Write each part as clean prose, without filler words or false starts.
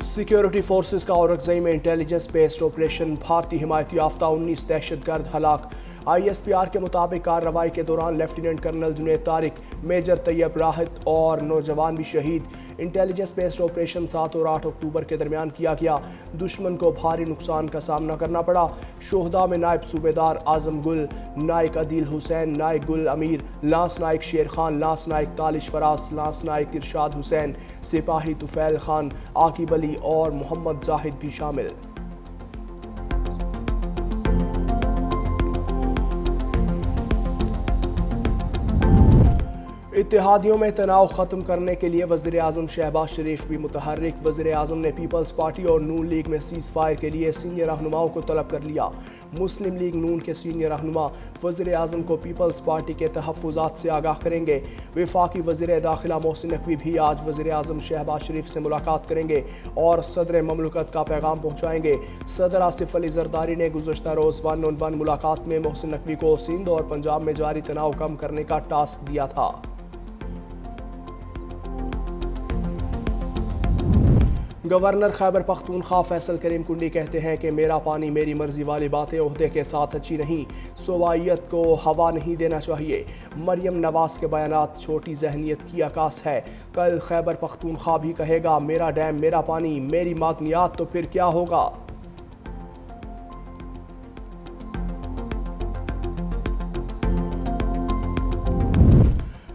Security forces का औरकजई में intelligence based operation, भारतीय हिमायत याफ्ता 19 दहशतगर्द हलाक। ISPR के मुताबिक कार्रवाई के दौरान lieutenant colonel Junaid Tariq, major Tayyab Rahat और नौजवान भी शहीद। इंटेलिजेंस बेस्ड ऑपरेशन 7 और 8 अक्टूबर के दरमियान किया गया। दुश्मन को भारी नुकसान का सामना करना पड़ा। शोहदा में नायब सूबेदार आजम गुल, नायक अदील हुसैन, नायक गुल अमीर, लांस नायक शेर खान, लांस नायक तालिश फराज, लांस नायक इरशाद हुसैन, सिपाही तुफैल खान, आकिब अली और मोहम्मद जाहिद भी शामिल। इत्तेहादियों में तनाव ख़त्म करने के लिए वज़ीर आज़म शहबाज शरीफ भी मुतहर्रिक। वज़ीर आज़म ने पीपल्स पार्टी और नून लीग में सीज़ फायर के लिए सीनियर रहनुमाओं को तलब कर लिया। मुस्लिम लीग नून के सीनियर रहनुमा वज़ीर आज़म को पीपल्स पार्टी के तहफ़्फ़ुज़ात से आगाह करेंगे। वफाकी वज़ीर दाखिला मोहसिन नकवी भी आज वज़ीर आज़म शहबाज शरीफ से मुलाकात करेंगे और सदर ममलकत का पैगाम पहुँचाएंगे। सदर आसिफ अली जरदारी ने गुज़श्ता रोज़ 1-on-1 मुलाकात में मोहसिन नकवी को सिंध और पंजाब में जारी तनाव कम करने का टास्क दिया था। गवर्नर खैबर पख्तूनख्वा फैसल करीम कुंडी कहते हैं कि मेरा पानी मेरी मर्जी वाली बातें ओहदे के साथ अच्छी नहीं, सोवाइयत को हवा नहीं देना चाहिए। मरियम नवाज के बयानात छोटी जहनियत की अकास है। कल खैबर पख्तूनख्वा भी कहेगा मेरा डैम मेरा पानी मेरी मादनियात, तो फिर क्या होगा।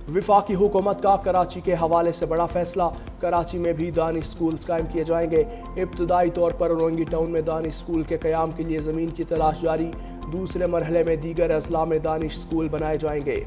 वफाकी हुकूमत का कराची के हवाले से बड़ा फैसला। कराची में भी दानिश स्कूल्स कायम किए जाएंगे। इब्तदाई तौर पर औरंगी टाउन में दानिश स्कूल के क़याम के लिए ज़मीन की तलाश जारी। दूसरे मरहले में दीगर अजला में दानिश स्कूल बनाए जाएंगे।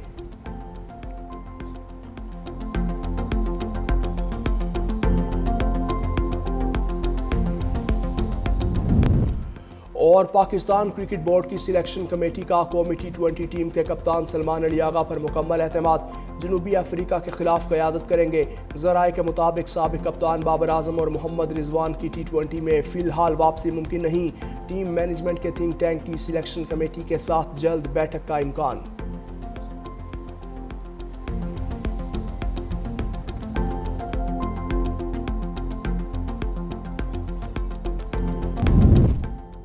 और पाकिस्तान क्रिकेट बोर्ड की सिलेक्शन कमेटी का कौमी T20 टीम के कप्तान सलमान अली आगा पर मुकम्मल एतमाद। जनूबी अफ्रीका के खिलाफ क़यादत करेंगे। ज़राए के मुताबिक साबिक़ कप्तान बाबर आजम और मोहम्मद रिजवान की T20 में फ़िलहाल वापसी मुमकिन नहीं। टीम मैनेजमेंट के थिंक टैंक की सिलेक्शन कमेटी के साथ जल्द बैठक का इम्कान।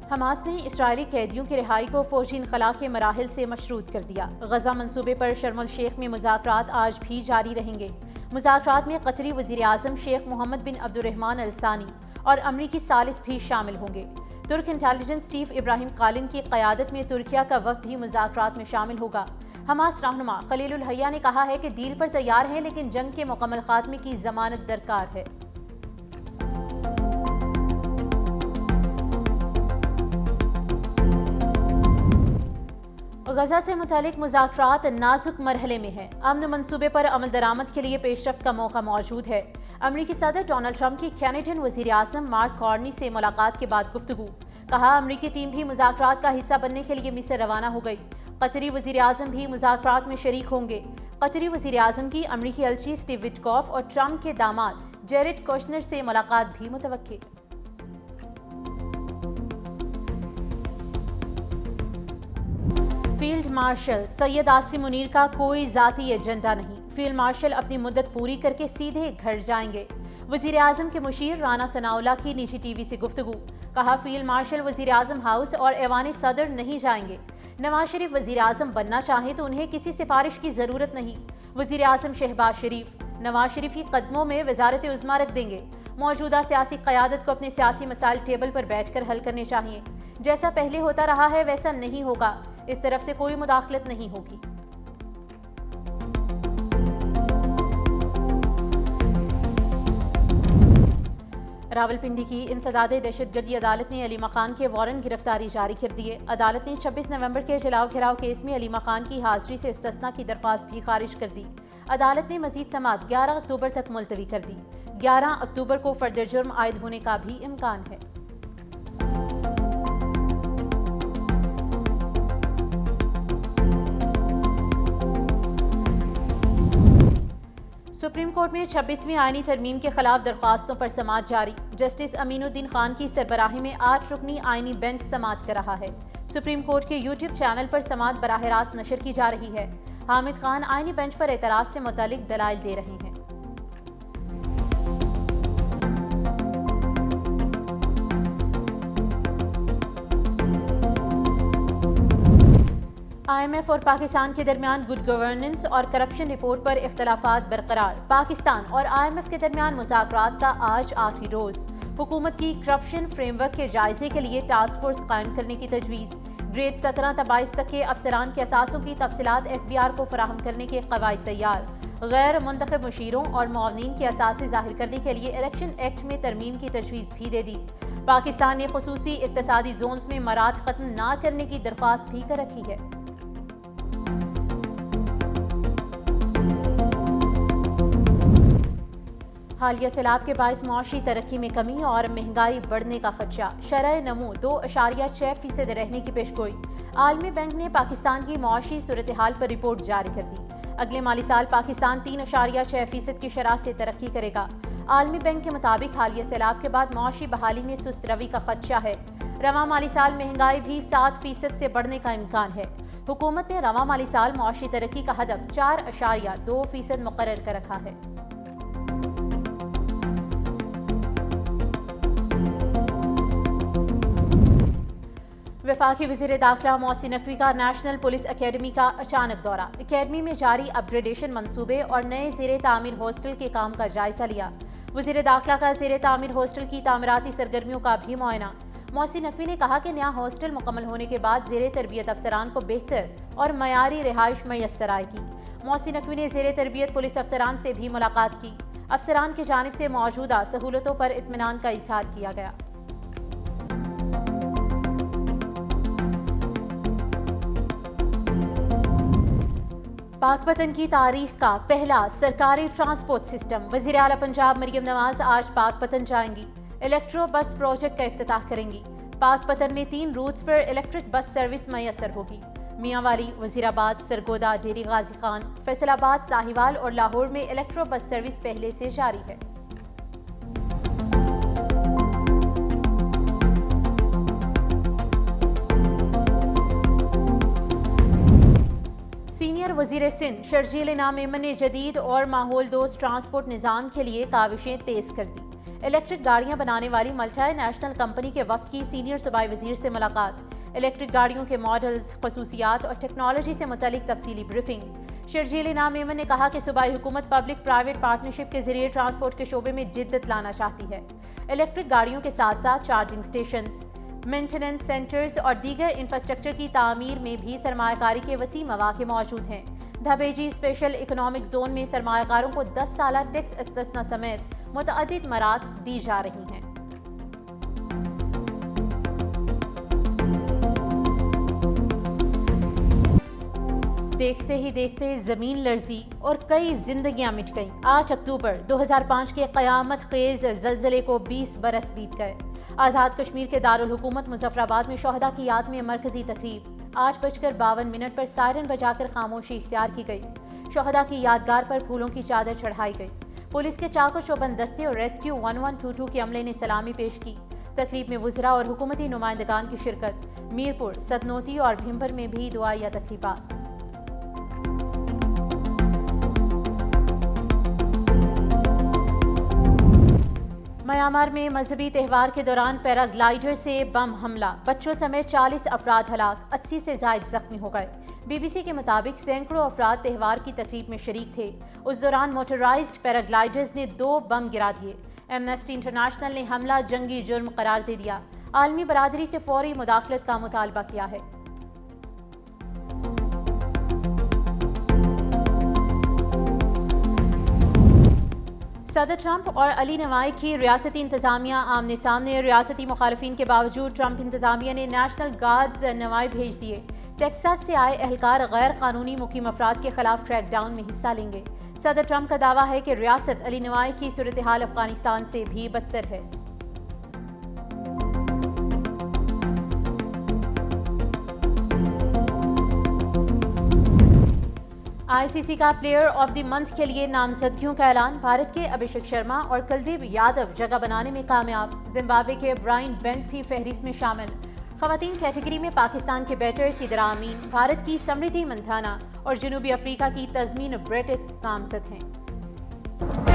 हमास ने इस्राएली कैदियों की रिहाई को फौजी इनखला के मराहिल से मशरूत कर दिया। गजा मंसूबे पर शर्म अल शेख में मुज़ाकरात आज भी जारी रहेंगे। मुज़ाकरात में कतरी वज़ीर आज़म शेख मोहम्मद बिन अब्दुर्रहमान अल सानी और अमरीकी सालिस भी शामिल होंगे। तुर्क इंटेलिजेंस चीफ इब्राहिम कालिन की क़यादत में तुर्किया का वफ़द भी मुज़ाकरात में शामिल होगा। हमास रहनुमा खलील उल हय्या ने कहा है कि डील पर तैयार हैं, लेकिन जंग के मुकम्मल खात्मे की ज़मानत दरकार है। गजा से मुतालिक मुज़ाकरात नाजुक मरहले में हैं। अमन मंसूबे पर अमल दरामद के लिए पेशरफ्त का मौका मौजूद है। अमरीकी सदर डोनाल्ड ट्रंप की कैनेडियन वज़ीर आज़म मार्क कार्नी से मुलाकात के बाद गुफ्तगू। कहा अमरीकी टीम भी मुज़ाकरात का हिस्सा बनने के लिए मिस्र रवाना हो गई। कतरी वज़ीर आज़म भी मुज़ाकरात में शरीक होंगे। कतरी वज़ीर आज़म की अमरीकी एलची स्टीव विटकॉफ और ट्रंप के दामाद जेरेड कुशनर से मुलाकात भी मुतवक्की। फील्ड मार्शल सैयद आसिम मुनीर का कोई ज़ाती एजेंडा नहीं। फील्ड मार्शल अपनी मुद्दत पूरी करके सीधे घर जाएंगे। वज़ीर आज़म के मुशीर राना सनाउल्लाह की निजी टीवी से गुफ्तगू। कहा फील्ड मार्शल वज़ीर आज़म हाउस और ऐवान सदर नहीं जाएंगे। नवाज शरीफ वज़ीर आज़म बनना चाहें तो उन्हें किसी सिफारिश की ज़रूरत नहीं। वज़ीर आज़म शहबाज शरीफ नवाज शरीफ की कदमों में वज़ारत उज़्मा रख देंगे। मौजूदा सियासी क़यादत को अपने सियासी मसाइल टेबल पर बैठ कर हल करने चाहिए। जैसा पहले होता रहा है वैसा नहीं होगा। इस तरफ से कोई मुदाखलत नहीं होगी। रावलपिंडी की इंसदादे दहशतगर्दी अदालत ने अलीमा खान के वारंट गिरफ्तारी जारी कर दिए। अदालत ने 26 नवंबर के जलाओ घिराव केस में अलीमा खान की हाजिरी से इस्तिस्ना की दरख्वास्त भी खारिज कर दी। अदालत ने मजीद समाअत 11 अक्टूबर तक मुलतवी कर दी। 11 अक्टूबर को फर्दर जुर्म आयद होने का भी इम्कान है। सुप्रीम कोर्ट में 26वीं आईनी तरमीम के खिलाफ दरख्वास्तों पर समाअत जारी। जस्टिस अमीनुद्दीन खान की सरबराही में 8 रुकनी आईनी बेंच समाअत कर रहा है। सुप्रीम कोर्ट के यूट्यूब चैनल पर समाअत बराह रास्त नशर की जा रही है। हामिद खान आईनी बेंच पर एतराज से मुतालिक दलाइल दे रहे हैं। IMF اور پاکستان کے درمیان گڈ گورننس اور کرپشن رپورٹ پر اختلافات برقرار. پاکستان اور IMF کے درمیان مذاکرات کا آج آخری روز. حکومت کی کرپشن فریم ورک کے جائزے کے لیے ٹاسک فورس قائم کرنے کی تجویز. گریڈ 17 تا 22 تک کے افسران کے اثاثوں کی تفصیلات FBI کو فراہم کرنے کے قواعد تیار. غیر منتخب مشیروں اور معاونین کے اثاثے ظاہر کرنے کے لیے الیکشن ایکٹ میں ترمیم کی تجویز بھی دے دی. پاکستان نے خصوصی اقتصادی زونز میں مراعات ختم نہ کرنے کی درخواست بھی کر رکھی ہے. حالیہ سیلاب کے باعث معاشی ترقی میں کمی اور مہنگائی بڑھنے کا خدشہ. شرح نمو 2.6% رہنے کی پیشگوئی. عالمی بینک نے پاکستان کی معاشی صورتحال پر رپورٹ جاری کر دی. اگلے مالی سال پاکستان 3.6% کی شرح سے ترقی کرے گا. عالمی بینک کے مطابق حالیہ سیلاب کے بعد معاشی بحالی میں سست روی کا خدشہ ہے. رواں مالی سال مہنگائی بھی 7% سے بڑھنے کا امکان ہے. حکومت نے رواں مالی سال معاشی ترقی کا ہدف 4.2% مقرر کر رکھا ہے. وفاقی وزیر داخلہ محسن نقوی کا نیشنل پولیس اکیڈمی کا اچانک دورہ. اکیڈمی میں جاری اپ گریڈیشن منصوبے اور نئے زیر تعمیر ہاسٹل کے کام کا جائزہ لیا. وزیر داخلہ کا زیر تعمیر ہاسٹل کی تعمیراتی سرگرمیوں کا بھی معائنہ. محسن نقوی نے کہا کہ نیا ہاسٹل مکمل ہونے کے بعد زیر تربیت افسران کو بہتر اور معیاری رہائش میسر آئے گی. محسن نقوی نے زیر تربیت پولیس افسران سے بھی ملاقات کی. افسران کی جانب سے موجودہ سہولتوں پر اطمینان کا اظہار کیا گیا. پاک پتن کی تاریخ کا پہلا سرکاری ٹرانسپورٹ سسٹم. وزیر اعلیٰ پنجاب مریم نواز آج پاک پتن جائیں گی. الیکٹرو بس پروجیکٹ کا افتتاح کریں گی. پاک پتن میں 3 روٹس پر الیکٹرک بس سروس میسر ہوگی. میاں والی، وزیر آباد، سرگودا، ڈیری غازی خان، فیصل آباد، ساہیوال اور لاہور میں الیکٹرو بس سروس پہلے سے جاری ہے. سینئر وزیر سندھ شرجیل انعام میمن نے جدید اور ماحول دوست ٹرانسپورٹ نظام کے لیے کاوشیں تیز کر دی. الیکٹرک گاڑیاں بنانے والی ملٹائی نیشنل کمپنی کے وفد کی سینئر صوبائی وزیر سے ملاقات. الیکٹرک گاڑیوں کے ماڈلز، خصوصیات اور ٹیکنالوجی سے متعلق تفصیلی بریفنگ. شرجیل انعام میمن نے کہا کہ صوبائی حکومت پبلک پرائیویٹ پارٹنرشپ کے ذریعے ٹرانسپورٹ کے شعبے میں جدت لانا چاہتی ہے. الیکٹرک گاڑیوں کے ساتھ ساتھ چارجنگ اسٹیشنز، مینٹیننس سینٹرز اور دیگر انفراسٹرکچر کی تعمیر میں بھی سرمایہ کاری کے وسیع مواقع موجود ہیں. دھبیجی اسپیشل اکنامک زون میں سرمایہ کاروں کو 10 سالہ ٹیکس استثنا سمیت متعدد مراعات دی جا رہی ہیں. دیکھتے ہی دیکھتے زمین لرزی اور کئی زندگیاں مٹ گئیں. 8 اکتوبر 2005 کے قیامت خیز زلزلے کو 20 برس بیت گئے. آزاد کشمیر کے دارالحکومت مظفر آباد میں شہداء کی یاد میں مرکزی تقریب. 8:52 پر سائرن بجا کر خاموشی اختیار کی گئی. شہداء کی یادگار پر پھولوں کی چادر چڑھائی گئی. پولیس کے چاق و چوبند دستے اور ریسکیو 1122 کے عملے نے سلامی پیش کی. تقریب میں وزراء اور حکومتی نمائندگان کی شرکت. میرپور، ستنوتی اور بھمبر میں بھی دعائیہ تقریبات. میانمار میں مذہبی تہوار کے دوران پیراگلائیڈر سے بم حملہ. بچوں سمیت 40 افراد ہلاک، 80 سے زائد زخمی ہو گئے. BBC کے مطابق سینکڑوں افراد تہوار کی تقریب میں شریک تھے. اس دوران موٹرائزڈ پیراگلائیڈرز نے 2 بم گرا دیے. ایمنسٹی انٹرنیشنل نے حملہ جنگی جرم قرار دے دیا. عالمی برادری سے فوری مداخلت کا مطالبہ کیا ہے. صدر ٹرمپ اور علی نوائی کی ریاستی انتظامیہ آمنے سامنے. ریاستی مخالفین کے باوجود ٹرمپ انتظامیہ نے نیشنل گارڈز نوائی بھیج دیے. ٹیکساس سے آئے اہلکار غیر قانونی مقیم افراد کے خلاف ٹریک ڈاؤن میں حصہ لیں گے. صدر ٹرمپ کا دعویٰ ہے کہ ریاست علی نوائی کی صورتحال افغانستان سے بھی بدتر ہے. ICC کا پلیئر آف دی منتھ کے لیے نامزدگیوں کا اعلان. بھارت کے ابھیشیک شرما اور کلدیپ یادو جگہ بنانے میں کامیاب. زمبابوے کے برائن بینٹ بھی فہرست میں شامل. خواتین کیٹیگری میں پاکستان کے بیٹر سدرا امین، بھارت کی سمردھی منتھانا اور جنوبی افریقہ کی تزمین برٹس نامزد ہیں.